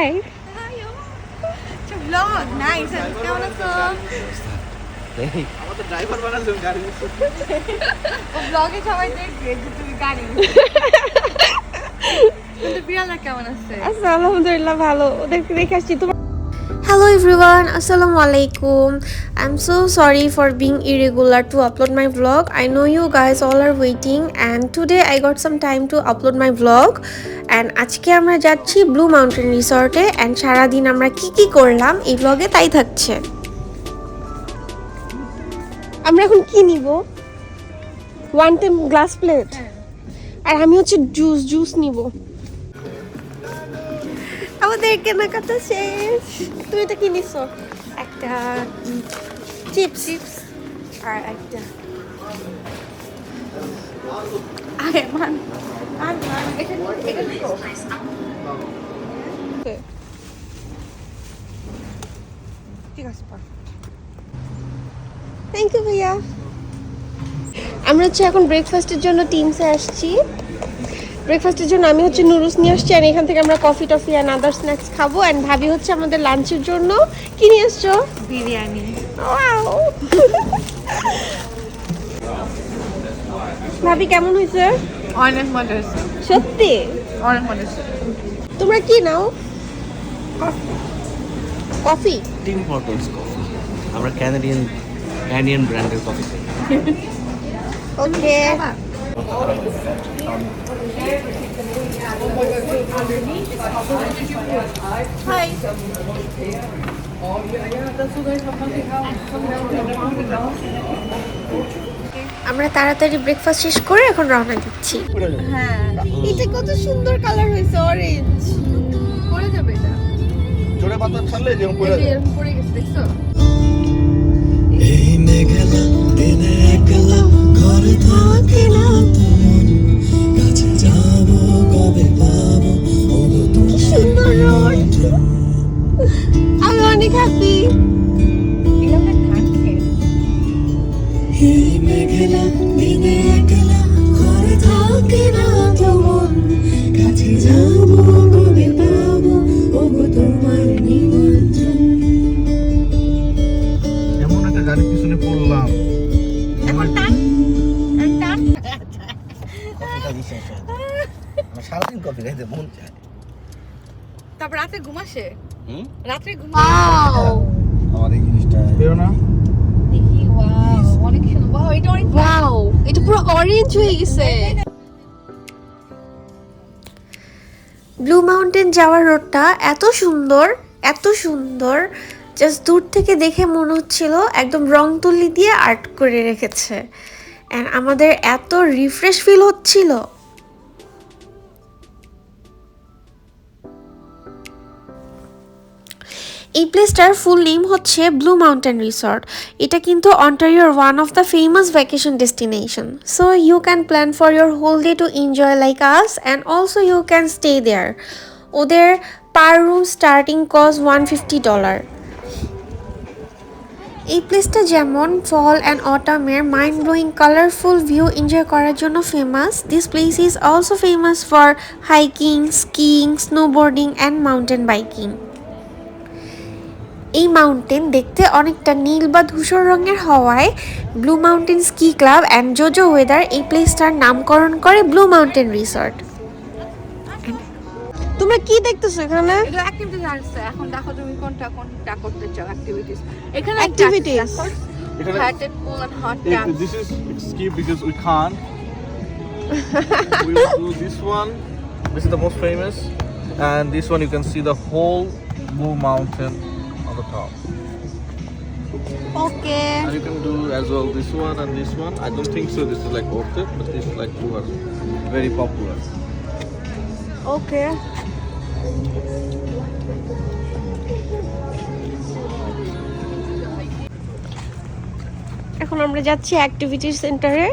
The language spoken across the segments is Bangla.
High It's a vlog. Nice. কেমন আছো? আমাদের ড্রাইভার বানালাম গাড়ি। ও ব্লগে সবাই দেখবে যে তুমি গাড়ি। কিন্তু বিড়ালটা কেমন আছে? আচ্ছা আলহামদুলিল্লাহ ভালো ওদেরকে দেখে আসছি তোমার Hello everyone, Assalamu alaikum. I'm so sorry for being irregular to upload my vlog. I know you guys all are waiting and today I got some time to upload my vlog and আজকে আমরা যাচ্ছি ব্লু মাউন্টেন রিসর্টে and সারা দিন আমরা কি করলাম এই vlog-এ তাই থাকছে। আমরা এখন কি নিব ওয়ান টাইম গ্লাস প্লেট আর আমি হচ্ছে জুস নিব আমাদের কেনাকাটা শেষ তুমি এটা কি নিছো একটা চিপস আর একটা আরে মান এটা ঠিক আছে থ্যাংক ইউ ভাইয়া আমরা হচ্ছে এখন ব্রেকফাস্টের জন্য টিমসে আসছি ব্রেকফাস্টের জন্য আমি হচ্ছে নুডলস নিয়ে আসছি আর এখান থেকে আমরা coffee toffee and other snacks খাবো অ্যান্ড ভাবি হচ্ছে আমাদের লাঞ্চের জন্য কি নিয়ে আসছো বিরিয়ানি ওয়াও ভাবি কেমন হয়েছে অনেক মজা হয়েছে সত্যি অনেক মজা হয়েছে তোমরা কি নাও কফি টিম হর্টনস কফি আমরা ক্যানাডিয়ান ব্র্যান্ডের কফি খাই ওকে আমরা তাড়াতাড়ি ব্রেকফাস্ট শেষ করে এখন রওনা দিচ্ছি। হ্যাঁ এটা কত সুন্দর কালার হয়েছে অরেঞ্জ পড়ে যাবে এটা জোরে পাতা ছাড়লে যেমন পড়ে এই যে এরকম পড়ে গেছে দেখছো এই মেঘলা দিনে একলা ঘরে থাকে না তোর কাছে যাব কবে পাবো ওগো তুমি সুন্দর রোড আমি অনেক হ্যাপি এগুলো থাকে এই মেঘলা দিনে একলা ঘরে থাকে না তোর কাছে যাব কবে পাবো ওগো তোমার নিমন্ত্রণ এমন একটা গাড়ির পিছনে পড়লাম এখন টান টান কফিটা দিছে আমার সারাদিন কফি খাইতে মন চায় তারপর রাতে ঘুম আসে হুম রাতে ঘুম আমার এই জিনিসটা পেও না দেখি ওয়াও অনেক সুন্দর ওয়াও এটা অনেক ওয়াও এটা পুরো অরেঞ্জ হয়ে গেছে ব্লু মাউন্টেন যাওয়ার রোডটা এত সুন্দর জাস্ট দূর থেকে দেখে মনে হচ্ছিল একদম রং তুলি দিয়ে আর্ট করে রেখেছে অ্যান্ড আমাদের এত রিফ্রেশ ফিল হচ্ছিল এই প্লেসটার ফুল নেম হচ্ছে ব্লু মাউন্টেন রিসর্ট এটা কিন্তু অন্টারিওর one of the famous vacation destination so you can plan for your whole day to enjoy like us and also you can stay there ওদের পার রুম স্টার্টিং কস্ট $150 এই প্লেসটা যেমন ফল অ্যান্ড অটামের mind blowing colourful view enjoy করার জন্য famous this place is also famous for hiking skiing snowboarding and mountain biking এই মাউন্টেন দেখতে অনেকটা নীল বা ধূসর রঙের হওয়ায় blue mountain ski club and JoJo weather এই প্লেসটার নামকরণ করে ব্লু মাউন্টেন রিসর্ট তোমরা কি দেখতেছো এখানে এগুলো অ্যাক্টিভিটিস আছে এখন দেখো তুমি কোনটা করতে চাও অ্যাক্টিভিটিস এখানে Activities. Heated pool and hot tub This is skip because we can't. We'll do this one. This is the most famous, and this one you can see the whole Blue Mountain on the top. Okay And you can do as well this one and this one. I don't think so. This is like worth it, but this is like two are very popular. ওকে এখন আমরা যাচ্ছি অ্যাক্টিভিটি সেন্টারে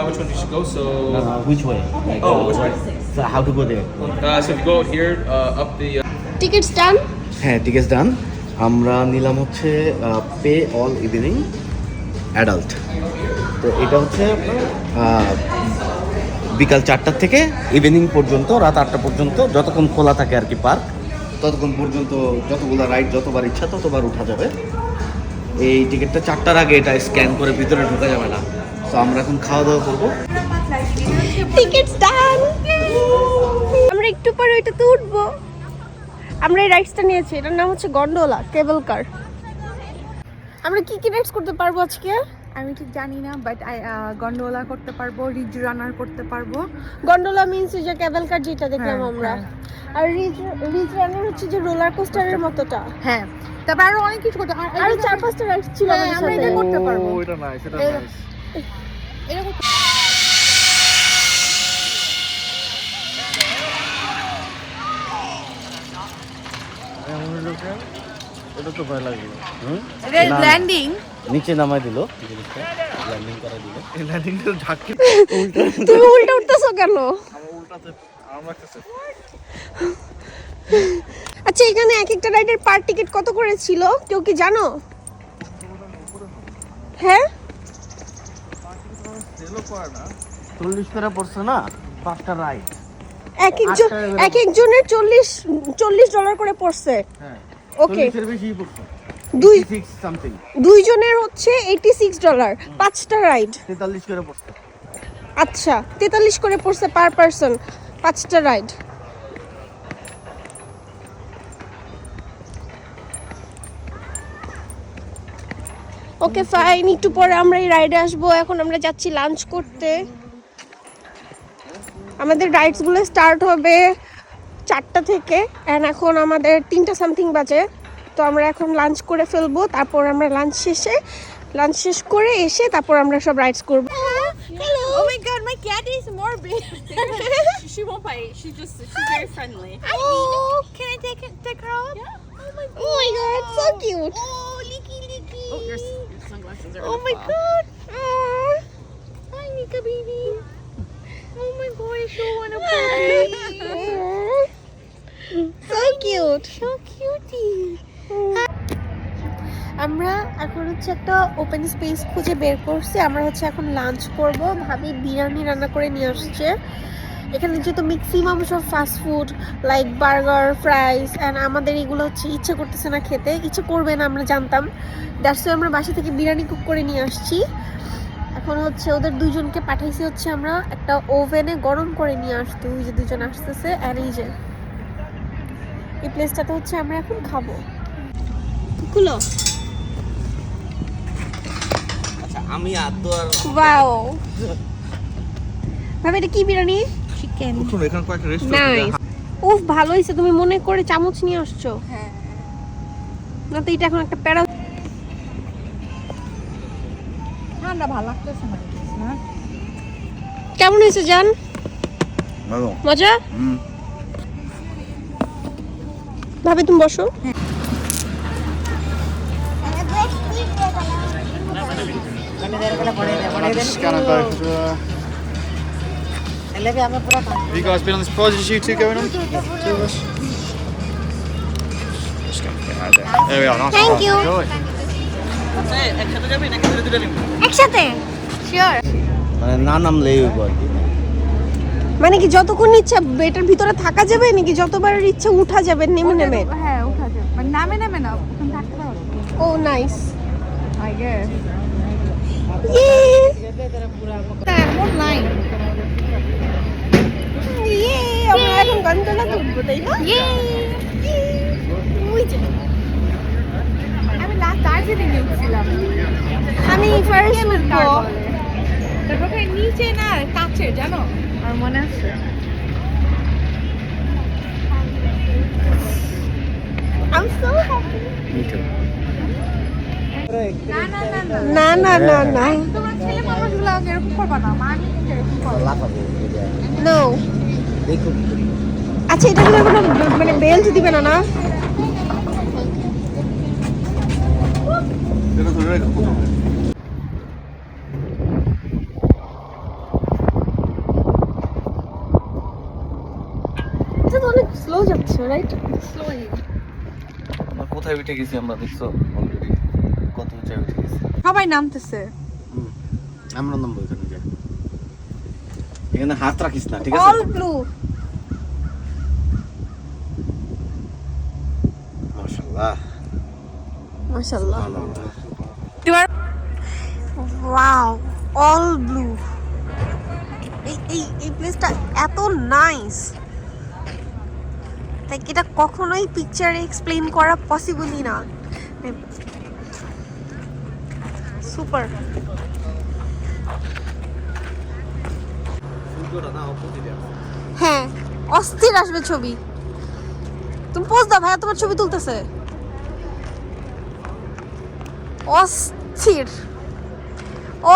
Which one you should go? So, Which way? Like, oh, which way? So how to go there? So if you go here, up the. Tickets done হ্যাঁ টিকেটস ডান আমরা নিলাম হচ্ছে পে অল ইভিনিং অ্যাডাল্ট তো এটা হচ্ছে আপনার বিকাল 4টা থেকে ইভিনিং পর্যন্ত, রাত 8টা পর্যন্ত, যতক্ষণ খোলা থাকে আর কি পার্ক, ততক্ষণ পর্যন্ত যতগুলো রাইড যতবার ইচ্ছা ততবার উঠা যাবে। এই টিকিটটা 4টার আগে এটা স্ক্যান করে ভিতরে ঢোকা যাবে না। তো আমরা এখন খাওয়া দাওয়া করবো। টিকিটস ডান। আমরা একটু পরে ওইটাতে উঠবো। আমরা এই রাইডসটা নিয়েছি, এটার নাম হচ্ছে গন্ডোলা কেবল কার। আমরা কি কি রাইডস করতে পারবো আজকে? আমি ঠিক জানি না, বাট গন্ডোলা করতে পারবো, রিজ রানার করতে পারবো। গন্ডোলা মিন্স যে কেবল কার যেটা দেখলাম হ্যাঁ, আমরা, হ্যাঁ। আর রিজ রানার হচ্ছে যে রোলার কোস্টারের মতোটা। হ্যাঁ, তারপর আরো অনেক কিছু করতে আরো 4-5টা রাইডস ছিল হ্যাঁ, আমাদের আমরা সাথে। এটা করতে পারবো। ও, এটা নাইস, এটা এরকম- নাইস। এরকম এটা তো ভয় লাগলো। না। ল্যান্ডিং। নিচে নামাই দিল জিনিসটা, ল্যান্ডিং করে দিল। এই ল্যান্ডিংটা ঝাঁকি তুমি উল্টা উঠতেছো কেন? আমার উল্টাতে আরাম লাগতেছে। আচ্ছা, এখানে এক একটা রাইডের পার টিকিট কত করে ছিল কেউ কি জানো? হ্যাঁ, 40 করে পড়ছে না 5টা রাইড। এক একজনের $40 করে পড়ছে। হ্যাঁ, ওকে, 40 এর বেশি পড়ছে। দুই 6 সামথিং, দুইজনের হচ্ছে $86, 5টা রাইড। 43 করে পড়ছে। আচ্ছা, 43 করে পড়ছে পার পারসন, 5টা রাইড। ওকে ফাইন, একটু পরে আমরা এই রাইডে আসবো। এখন আমরা যাচ্ছি লাঞ্চ করতে। আমাদের রাইডসগুলো স্টার্ট হবে 4টা থেকে, অ্যান্ড এখন আমাদের 3টা সামথিং বাজে। তো আমরা এখন লাঞ্চ করে ফেলবো, তারপর আমরা লাঞ্চ শেষ করে এসে তারপর আমরা সব রাইডস করবো। Oh my god, my cat is morbid. She won't bite. She's very friendly. Oh, Can I take her off? Yeah. oh my god, so cute. Oh, licky. Oh, your sunglasses are. Oh my god. Aw. Hi, Nika baby. Oh my god, so wanna puppy. So cute. So cutie. আমরা এখন হচ্ছে একটা ওপেন স্পেস খুঁজে বের করছি। আমরা হচ্ছে এখন লাঞ্চ করব। ভাবি বিরিয়ানি রান্না করে নিয়ে আসছে। এখানে যেহেতু ম্যাক্সিমাম সব fast food like burger, fries, and আমাদের এগুলো হচ্ছে ইচ্ছে করতেছে না খেতে, ইচ্ছে করবে না আমরা জানতাম। দ্যাটস ওয়াই আমরা বাসা থেকে বিরিয়ানি কুক করে নিয়ে আসছি। এখন হচ্ছে ওদের দুজনকে পাঠাইছি হচ্ছে আমরা একটা ওভেনে গরম করে নিয়ে আসতে। ওই যে দুজন আসতেছে, অ্যান্ড এই যে এই প্লেসটাতে হচ্ছে আমরা এখন খাবো। খুলো। আচ্ছা, আমি আদো আর ওয়াও, ভাবে এটা কি বিরিয়ানি? Chicken. শুনো, এখানে কয়েকটা রেস্টুরেন্ট নাইস। উফ, ভালো হয়েছে তুমি মনে করে চামচ নিয়ে আসছো। হ্যাঁ। না তো এটা এখন একটা প্যারা। ঠান্ডা ভালো লাগতেছে না। কেমন হয়েছে জান? ভালো। মজা? ভাবে তুমি বসো। Have you guys been on this project, you two going on? Two of us? Just gonna get right there. There we are, nice. Thank you. Enjoy. একসাথে শিওর। মানে না নামলেই হইব আর কি। মানে কি যতক্ষণ ইচ্ছা এটার ভিতরে থাকা যাবে নাকি যতবার ইচ্ছা উঠা যাবে নেমে নেমে? হ্যাঁ, উঠা যাবে। মানে নামে না, ওখানে থাকতে পারো। ও নাইস। I guess. এমন নাই। আমরা এখন গন্ডোলা উঠবো, তাই না? ওই যে আমি লাস্ট দার্জিলিং এ উঠছিলাম। আমি ফার্স্ট উঠবো। তারপর ওখানে নিচে না কাছে, জানো? আর মনে আছে? I'm so happy. না। না। তোমরা ছেলে মানুষগুলো এরকম করবা না, আমি এরকম করবো। লাফাবো এটা। No. দেখো আচ্ছা, এটা কোনো মানে বেল্ট দিবে না? এটা ধরে রাখো প্রথমে। এটা তো অনেক স্লো যাচ্ছে, রাইট? আমরা কোথায় উঠে গেছি আমরা, দেখছো অলরেডি কত উঁচায় উঠে গেছি। সবাই নামতেছে। আমরা নামবো এখানে যাই। এখানে হাত রাখিস না, ঠিক আছে? All blue. মাশাআল্লাহ মাশাআল্লাহ। সুবহানাল্লাহ। Wow, all blue. এই প্লেসটা এত নাইস, লাইক এটা কখনোই পিকচারে এক্সপ্লেইন করা পসিবলই না। সুপার। হ্যাঁ, অস্থির আসবে ছবি। তুমি পোজ দাও, ভাইয়া তোমার ছবি তুলতেছে। অস্থির,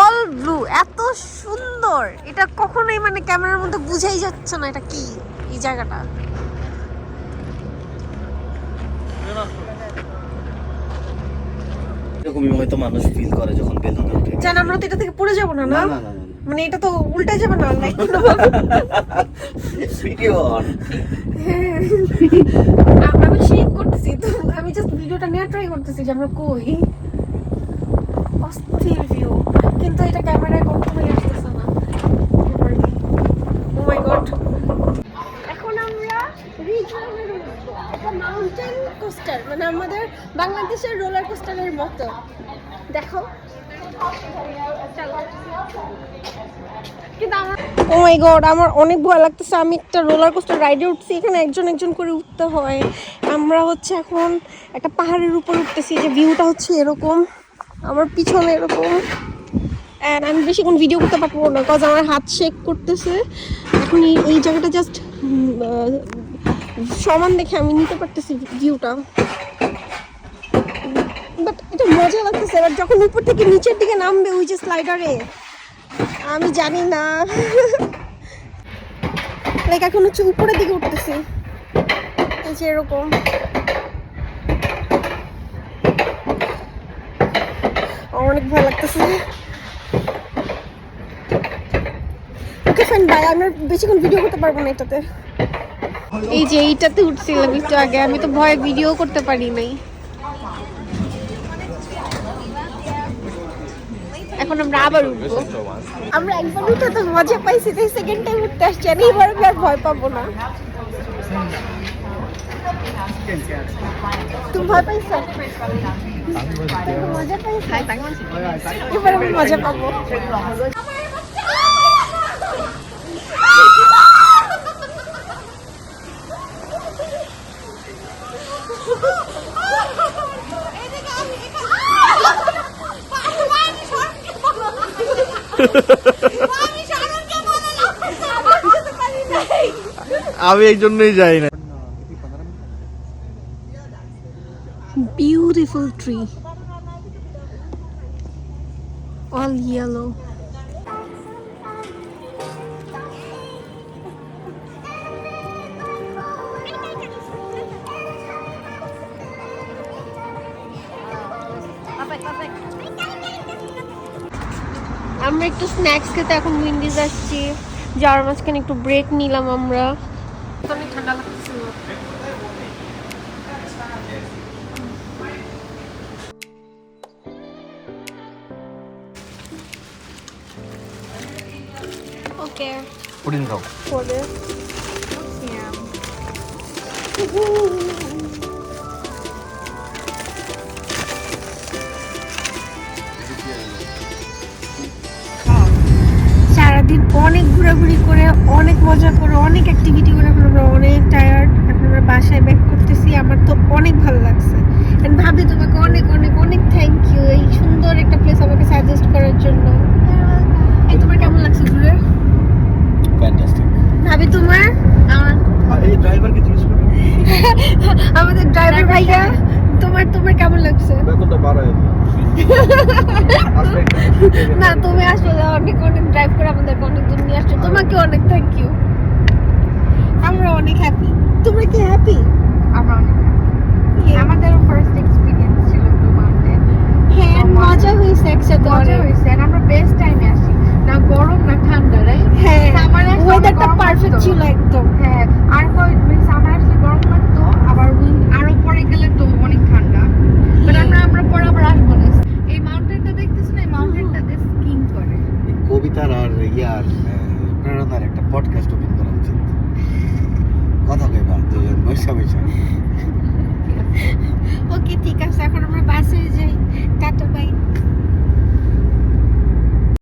অল ব্লু, এত সুন্দর। এটা কখনোই মানে ক্যামেরার মধ্যে বুঝাই যাচ্ছে না এটা কি এই জায়গাটা। এরকমই হয়তো মানুষ ফিল করে যখন বেলুনে ওঠে। জান আমরা তো এটা থেকে পড়ে যাব না, না না না না না। মানে এটা তো উল্টে যাবে না, লাইক ভিডিও অন। আমি শেক করতেছি তো, আমি জাস্ট ভিডিওটা নেওয়ার ট্রাই করতেছি যে আমরা কই। অস্থির ভিউ, কিন্তু এটা ক্যামেরায় কখনোই আসতেছে না। ও মাই গড। এখন আমরা রিজওয়ানের উঠবো। এটা মাউন্টেন কোস্টার, মানে আমাদের বাংলাদেশের রোলার কোস্টারের মতো। দেখো, কিন্তু আমার ও মাই গড, আমার অনেক ভয় লাগতেছে। আমি একটা রোলার কোস্টার রাইডে উঠছি, এখানে একজন একজন করে উঠতে হয়। আমরা হচ্ছে এখন একটা পাহাড়ের উপর উঠতেছি, যে ভিউটা হচ্ছে এরকম, আমার পিছনে এরকম। অ্যান্ড আমি বেশিক্ষণ ভিডিও করতে পারবো না, কজ আমার হাত শেক করতেছে। এখন এই জায়গাটা জাস্ট সমান দেখে আমি নিতে পারতেছি ভিউটা, বাট এটা মজা লাগতেছে। এবার যখন উপর থেকে নিচের দিকে নামবে ওই যে স্লাইডারে, আমি জানি না, লাইক এখন হচ্ছে উপরের দিকে উঠতেছি, এই যে এরকম। অনেক ভয় লাগতেছে। Okay fine, bye. আমি বেশিক্ষণ ভিডিও করতে পারবো না এটাতে। এই যে এইটাতে উঠছিলাম একটু আগে, আমি তো ভয়ে ভিডিও করতে পারি নাই। এখন আমরা আবার উঠবো। আমরা একবার উঠে তো মজা পাইছি, তাই সেকেন্ড টাইম উঠতে আসছি, আর এইবার আমি আর ভয় পাবো না। তুমি ভয় পাইছো? মজা পাইছো? এবার আমি মজা পাবো। আমি এই জন্যই যাই না। Beautiful tree, all yellow. আমরা একটু স্ন্যাক্স খেতে এখন উইন্ডিজ আসছি, যাওয়ার মাঝখানে একটু ব্রেক নিলাম আমরা। অনেক ঠান্ডা লাগছিল। ওকে, পুডিং খাও। পরে সারাদিন অনেক ঘোরাঘুরি করে, অনেক মজা করে, অনেক অ্যাক্টিভিটি করে এখন আমরা অনেক টায়ার্ড। এখন আমরা বাসায় ব্যাক করতেছি। আমার তো অনেক ভালো লাগছে। এন্ড ভাবি তোমাকে অনেক অনেক অনেক থ্যাংক ইউ এই সুন্দর একটা প্লেস আমাকে সাজেস্ট করার জন্য। এই তোমার কেমন লাগছে ঘুরে? ফ্যান্টাস্টিক। ভাবি তোমার? এই ড্রাইভারকে জিজ্ঞেস করো। আমাদের ড্রাইভার ভাইয়া, তোমার কেমন লাগছে? বেতনটা বাড়ায় দিও। না, তুমি আসলে অনেক অনেক ড্রাইভ করে আমাদেরকে অনেক দূর নিয়ে আসছো, তোমাকে অনেক থ্যাংক ইউ। আমরা অনেক হ্যাপি। তোমরা কি হ্যাপি? আমরা অনেক আমাদের ফার্স্ট এক্সপেরিয়েন্স ছিল ব্লু মাউন্টেন। হ্যাঁ, মজা হয়েছে একসাথে মজা অনেক। হয়েছে, আর আমরা বেস্ট টাইমে আসি, না গরম না ঠান্ডা, রাইট? হ্যাঁ, Summer এ ওয়েদারটা গরম পারফেক্ট লাগতো। ছিল একদম। হ্যাঁ, আর সামার আসলে গরম লাগতো, আবার আরো পরে গেলে তো অনেক ঠান্ডা। বাট আমরা পরে আবার আসবো না। এই মাউন্টেনটা দেখতেছ না, এই মাউন্টেনটাতে স্কিং করে। কবিতার আর ইয়ার প্রেরণার বৈশা ওকে ঠিক আছে, এখন আমরা বাসে যাই। টাটা